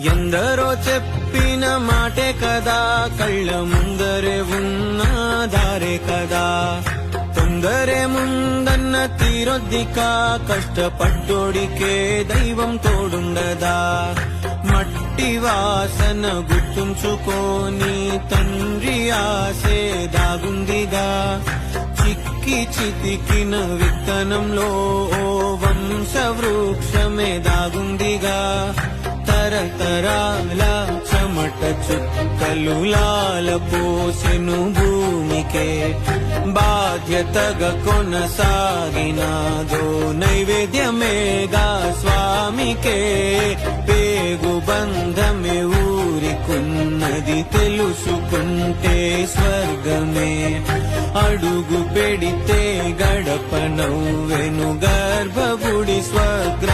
ఎందరో చెప్పిన మాటే కదా, కళ్ళ ముందరే ఉన్న దారే కదా. తొందరే ముందన్న తీరొద్దిక, కష్టపడ్డోడికే దైవం తోడుండదా. మట్టి వాసన గుర్తుంచుకోని తండ్రి ఆసే దాగుందిగా. చిక్కి చితికిన విత్తనంలో ఓ వంశ వృక్షమే దాగుందిగా. తరతరాల చెమట చుక్కలు లాల పోసెను భూమికే, బాధ్యతగా కొనసాగినాదో నైవేద్యమేగా స్వామికే. పేగు బంధమే ఊరికున్నది తెలుసుకుంటే స్వర్గమే. అడుగు పెడితే గడప నవ్వెను గర్భగుడి స్వర్గ